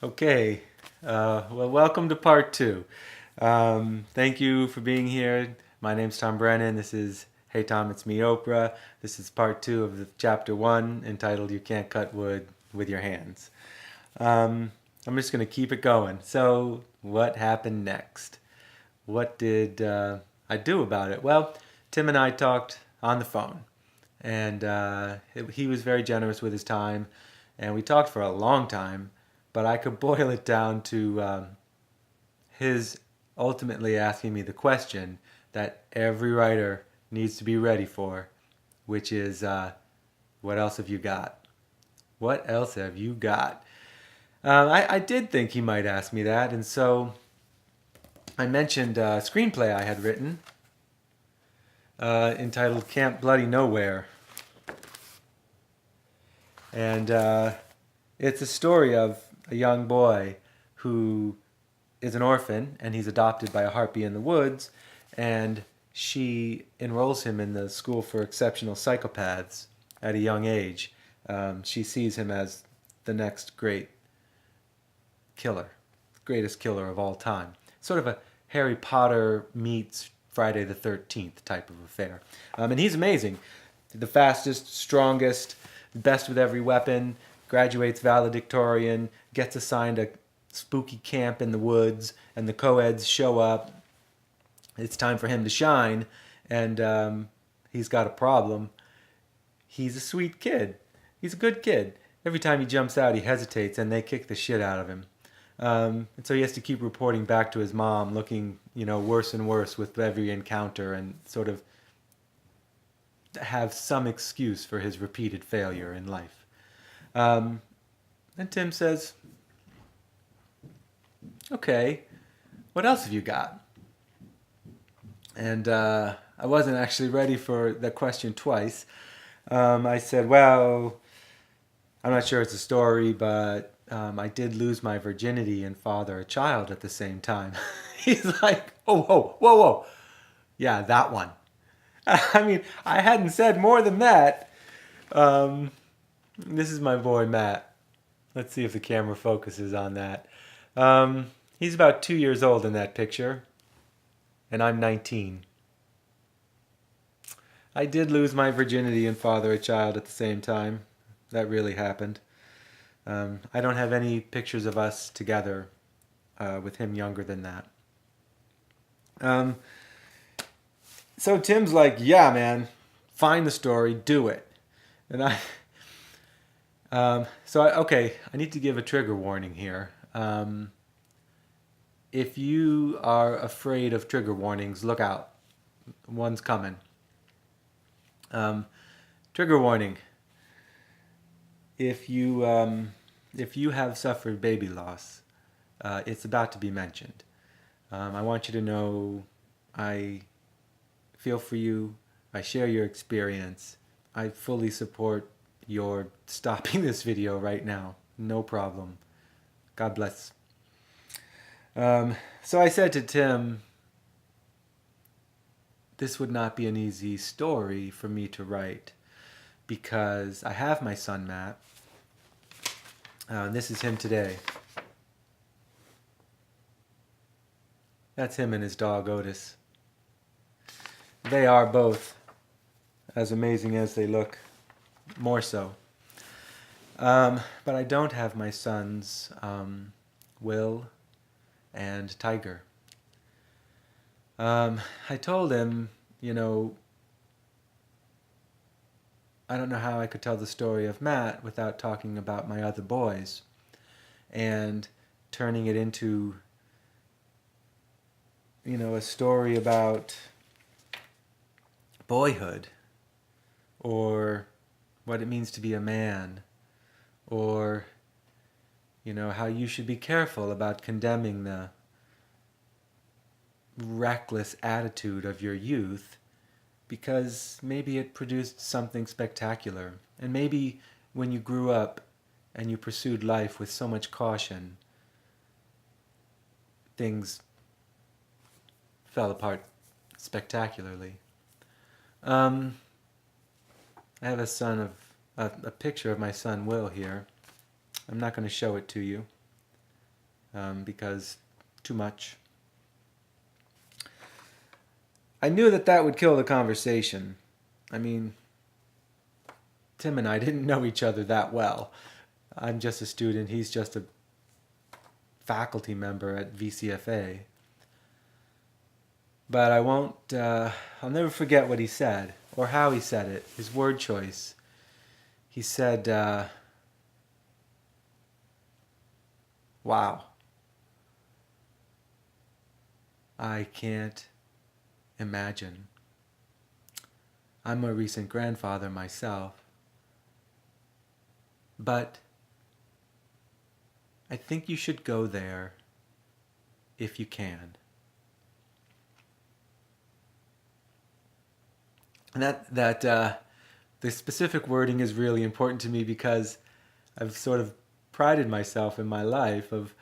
Okay, well, welcome to part two. Thank you for being here. My name's Tom Brennan. This is Hey Tom, it's Me Oprah. This is part two of the chapter one entitled You Can't Cut Wood with Your Hands. I'm just going to keep it going. So, what happened next? What did I do about it? Well, Tim and I talked on the phone, and he was very generous with his time, and we talked for a long time. But I could boil it down to his ultimately asking me the question that every writer needs to be ready for, which is, what else have you got? What else have you got? I did think he might ask me that, and so I mentioned a screenplay I had written entitled Camp Bloody Nowhere. And it's a story of a young boy who is an orphan and he's adopted by a harpy in the woods, and she enrolls him in the school for exceptional psychopaths at a young age. She sees him as the next great killer, greatest killer of all time. Sort of a Harry Potter meets Friday the 13th type of affair. And he's amazing. The fastest, strongest, best with every weapon, graduates valedictorian, gets assigned a spooky camp in the woods, and the co-eds show up. It's time for him to shine, and he's got a problem. He's a sweet kid. He's a good kid. Every time he jumps out, he hesitates, and they kick the shit out of him. And so he has to keep reporting back to his mom, looking, worse and worse with every encounter, and sort of have some excuse for his repeated failure in life. And Tim says, okay, what else have you got? And I wasn't actually ready for the question twice. I said, well, I'm not sure it's a story, but I did lose my virginity and father a child at the same time. He's like, oh, whoa, whoa, whoa. Yeah, that one. I mean, I hadn't said more than that. This is my boy, Matt. Let's see if the camera focuses on that. He's about 2 years old in that picture, and I'm 19. I did lose my virginity and father a child at the same time. That really happened. I don't have any pictures of us together with him younger than that. So Tim's like, yeah, man, find the story, do it. And okay, I need to give a trigger warning here. If you are afraid of trigger warnings, look out. One's coming. Trigger warning. If you have suffered baby loss, it's about to be mentioned. I want you to know I feel for you. I share your experience. I fully support your stopping this video right now. No problem. God bless. So I said to Tim, this would not be an easy story for me to write because I have my son Matt. And this is him today. That's him and his dog Otis. They are both as amazing as they look, more so. But I don't have my sons, Will and Tiger. I told him, I don't know how I could tell the story of Matt without talking about my other boys and turning it into, a story about boyhood or what it means to be a man or, how you should be careful about condemning the reckless attitude of your youth because maybe it produced something spectacular. And maybe when you grew up and you pursued life with so much caution, things fell apart spectacularly. I have a picture of my son Will here. I'm not going to show it to you. because too much. I knew that would kill the conversation. I mean, Tim and I didn't know each other that well. I'm just a student, he's just a faculty member at VCFA. But I'll never forget what he said, or how he said it, his word choice. He said, wow, I can't imagine. I'm a recent grandfather myself, but I think you should go there if you can. And the specific wording is really important to me because I've sort of prided myself in my life of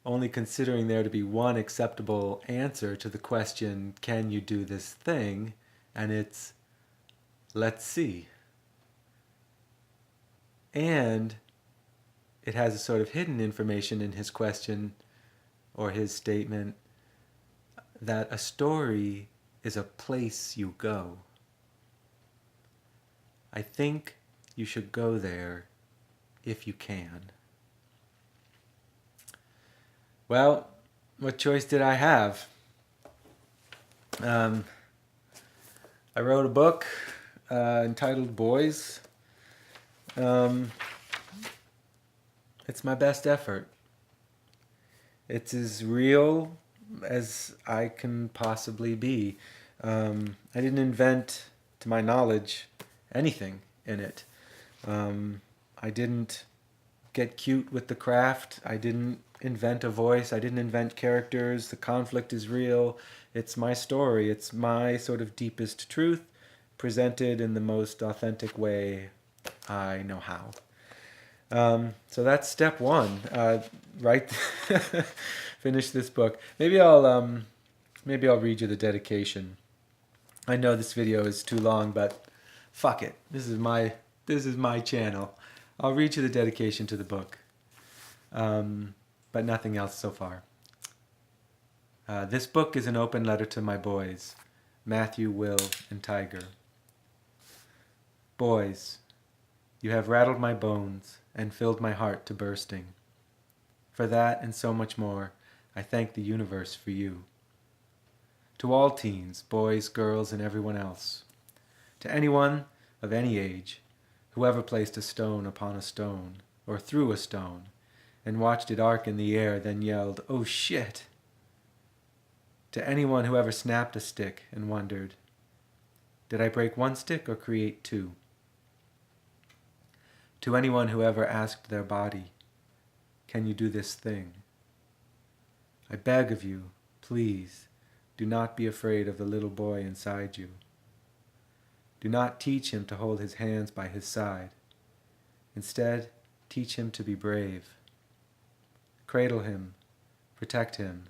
only considering there to be one acceptable answer to the question, can you do this thing? And it's, let's see. And it has a sort of hidden information in his question or his statement that a story is a place you go. I think you should go there if you can. Well, what choice did I have? I wrote a book entitled Boys. It's my best effort. It's as real as I can possibly be. I didn't invent, to my knowledge, anything in it. I didn't get cute with the craft. I didn't invent a voice. I didn't invent characters. The conflict is real. It's my story. It's my sort of deepest truth presented in the most authentic way I know how. So that's step one. Write, finish this book. Maybe I'll read you the dedication. I know this video is too long, but fuck it. This is my channel. I'll read you the dedication to the book. But nothing else so far. This book is an open letter to my boys, Matthew, Will, and Tiger. Boys, you have rattled my bones and filled my heart to bursting. For that and so much more, I thank the universe for you. To all teens, boys, girls, and everyone else. To anyone of any age, whoever placed a stone upon a stone, or threw a stone, and watched it arc in the air, then yelled, "Oh shit!" To anyone who ever snapped a stick and wondered, did I break one stick or create two? To anyone who ever asked their body, can you do this thing? I beg of you, please, do not be afraid of the little boy inside you. Do not teach him to hold his hands by his side. Instead, teach him to be brave. Cradle him, protect him,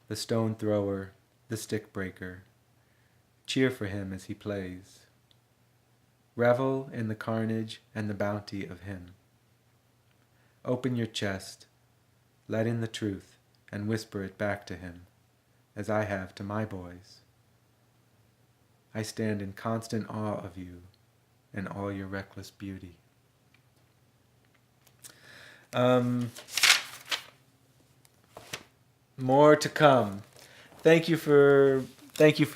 the stone thrower, the stick breaker. Cheer for him as he plays. Revel in the carnage and the bounty of him. Open your chest, let in the truth, and whisper it back to him, as I have to my boys. I stand in constant awe of you and all your reckless beauty. More to come. Thank you for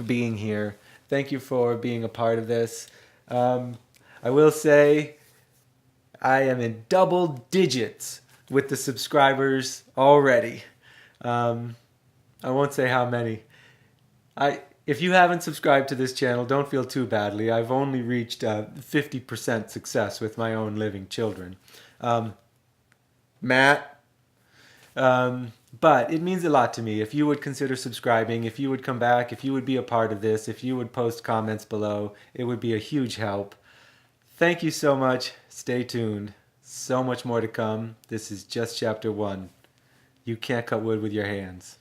being here. Thank you for being a part of this. I will say I am in double digits with the subscribers already. I won't say how many. If you haven't subscribed to this channel, don't feel too badly. I've only reached 50% success with my own living children. Matt, but it means a lot to me if you would consider subscribing, if you would come back, if you would be a part of this, if you would post comments below. It would be a huge help. Thank you so much. Stay tuned. So much more to come. This is just chapter 1. You can't cut wood with your hands.